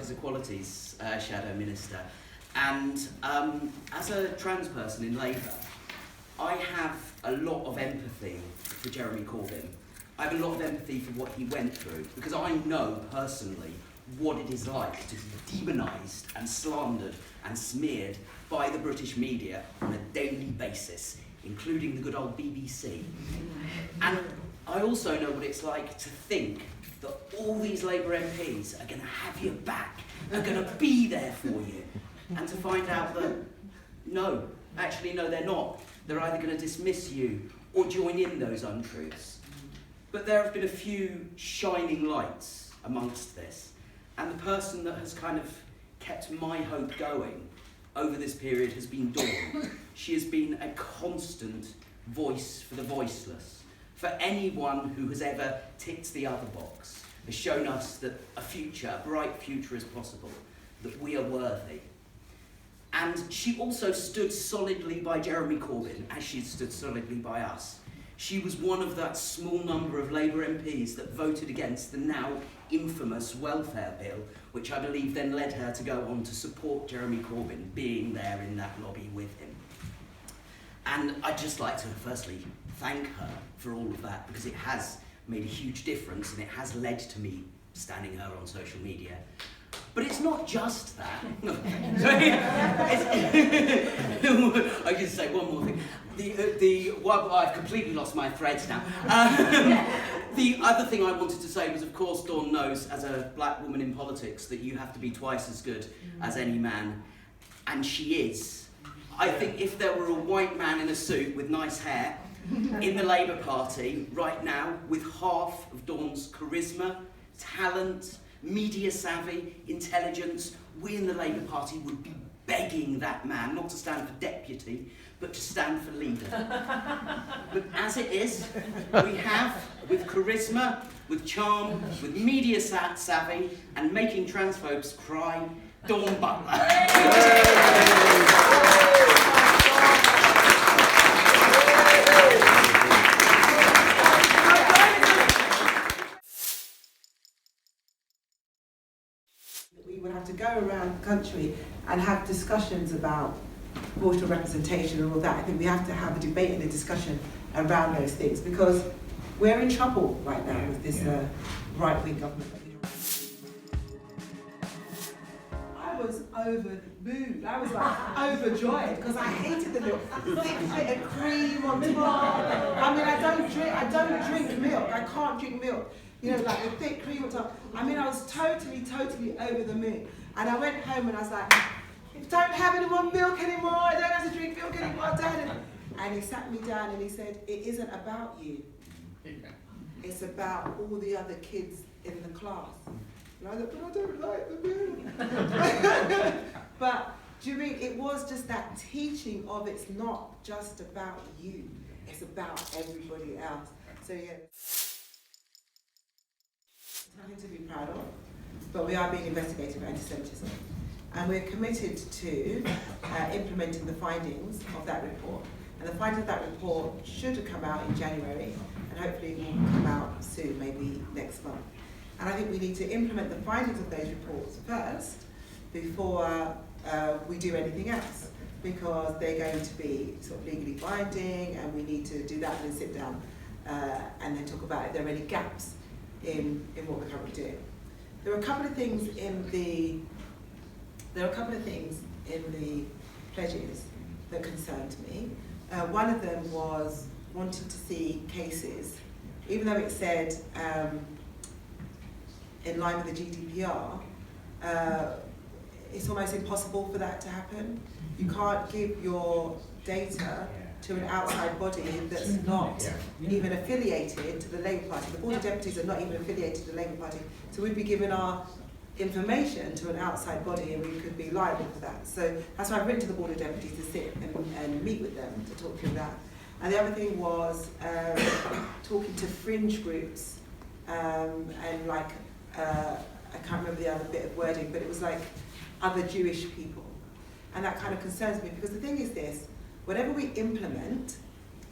Workers' Equalities Shadow Minister, and as a trans person in Labour, I have a lot of empathy for Jeremy Corbyn. I have a lot of empathy for what he went through, because I know personally what it is like to be demonised and slandered and smeared by the British media on a daily basis, including the good old BBC. And I also know what it's like to think that all these Labour MPs are going to have your back, are going to be there for you, and to find out that, no, actually no, they're not. They're either going to dismiss you or join in those untruths. But there have been a few shining lights amongst this, and the person that has kind of kept my hope going over this period has been Dawn. She has been a constant voice for the voiceless, for anyone who has ever ticked the other box, has shown us that a future, a bright future is possible, that we are worthy. And she also stood solidly by Jeremy Corbyn, as she stood solidly by us. She was one of that small number of Labour MPs that voted against the now infamous welfare bill, which I believe then led her to go on to support Jeremy Corbyn being there in that lobby with him. And I'd just like to firstly thank her for all of that, because it has made a huge difference and it has led to me standing her on social media. But it's not just that. I can say one more thing. Well, I've completely lost my threads now. The other thing I wanted to say was, of course, Dawn knows, as a black woman in politics, that you have to be twice as good as any man, and she is. I think if there were a white man in a suit with nice hair in the Labour Party right now, with half of Dawn's charisma, talent, media savvy, intelligence, we in the Labour Party would be begging that man not to stand for deputy, but to stand for leader. But as it is, we have, with charisma, with charm, with media savvy, and making transphobes cry, Dawn Butler. We would have to go around the country and have discussions about proportional representation and all that. I think we have to have a debate and a discussion around those things, because we're in trouble right now with this right-wing government. I was over the moon. I was like overjoyed, because I hated the little thick bit of cream on top. I mean, I don't drink milk. I can't drink milk. You know, like the thick cream on top. I mean, I was totally over the moon. And I went home and I was like, don't have any more milk anymore. I don't have to drink milk anymore, Dad. And he sat me down and he said, it isn't about you. It's about all the other kids in the class. And I thought, but I don't like the milk. But do you mean, it was just that teaching of it's not just about you. It's about everybody else. So yeah. Nothing to be proud of, but we are being investigated for anti-Semitism, and we're committed to implementing the findings of that report. And the findings of that report should have come out in January, and hopefully it will come out soon, maybe next month. And I think we need to implement the findings of those reports first before we do anything else, because they're going to be sort of legally binding, and we need to do that and then sit down and then talk about if there are any gaps in what we're currently doing. There are a couple of things in the pledges that concerned me. One of them was wanting to see cases, even though it said in line with the GDPR, it's almost impossible for that to happen. You can't give your data to an outside body that's not even affiliated to the Labour Party. The Board of Deputies are not even affiliated to the Labour Party. So we'd be giving our information to an outside body and we could be liable for that. So that's why I've written to the Board of Deputies to sit and meet with them to talk through that. And the other thing was talking to fringe groups and like, I can't remember the other bit of wording, but it was like other Jewish people. And that kind of concerns me, because the thing is this, whatever we implement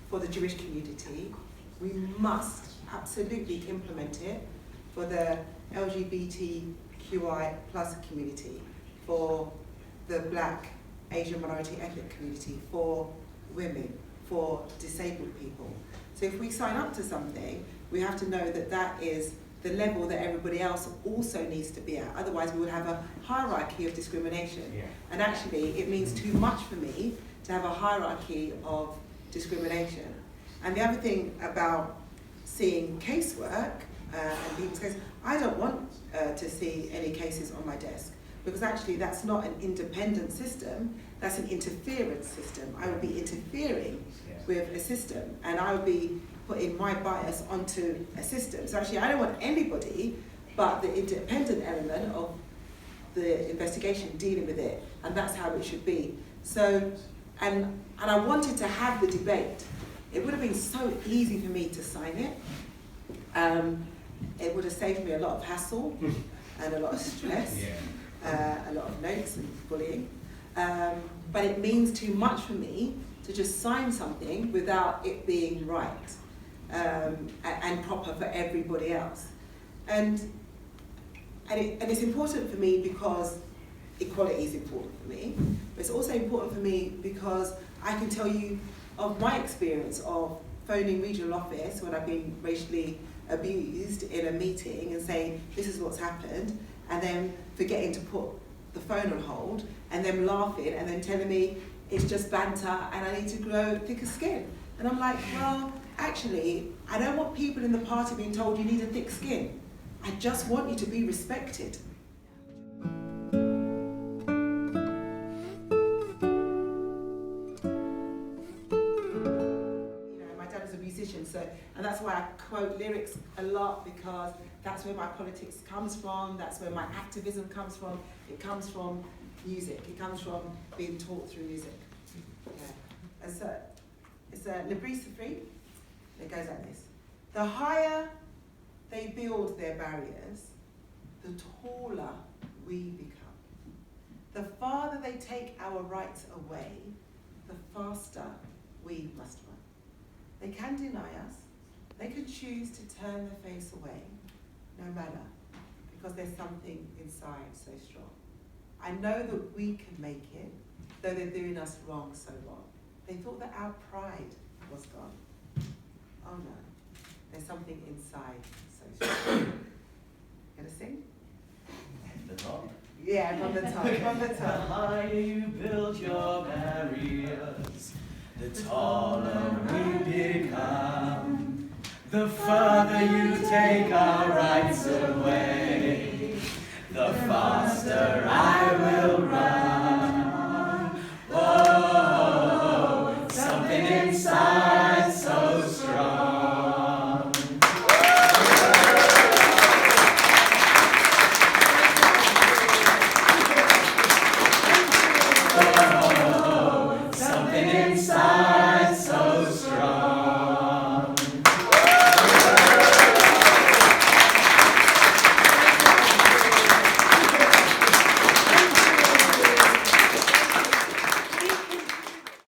for the Jewish community, we must absolutely implement it for the LGBTQ LGBTQI plus community, for the Black, Asian minority ethnic community, for women, for disabled people. So if we sign up to something, we have to know that that is the level that everybody else also needs to be at. Otherwise we would have a hierarchy of discrimination. Yeah. And actually it means too much for me to have a hierarchy of discrimination. And the other thing about seeing casework and people's cases, I don't want to see any cases on my desk, because actually that's not an independent system, that's an interference system. I would be interfering with a system, and I would be putting my bias onto a system. So actually I don't want anybody but the independent element of the investigation dealing with it, and that's how it should be. So, and I wanted to have the debate. It would have been so easy for me to sign it. It would have saved me a lot of hassle and a lot of stress, a lot of notes and bullying. But it means too much for me to just sign something without it being right and proper for everybody else. And it's important for me because equality is important for me, but it's also important for me because I can tell you of my experience of phoning regional office when I've been racially abused in a meeting and saying this is what's happened, and then forgetting to put the phone on hold, and them laughing and then telling me it's just banter and I need to grow thicker skin. And I'm like, well, actually, I don't want people in the party being told you need a thick skin. I just want you to be respected. And that's why I quote lyrics a lot, because that's where my politics comes from, that's where my activism comes from. It comes from music, it comes from being taught through music. Yeah. And so, it's a Librisa 3, it goes like this. The higher they build their barriers, the taller we become. The farther they take our rights away, the faster we must run. They can deny us, they can choose to turn their face away, no matter, because there's something inside so strong. I know that we can make it, though they're doing us wrong so long. They thought that our pride was gone. Oh no, there's something inside so strong. Gonna sing? The top? Yeah, from the top, from the The top. higher you build your barriers, the taller we become. The further you take our rights away, the faster I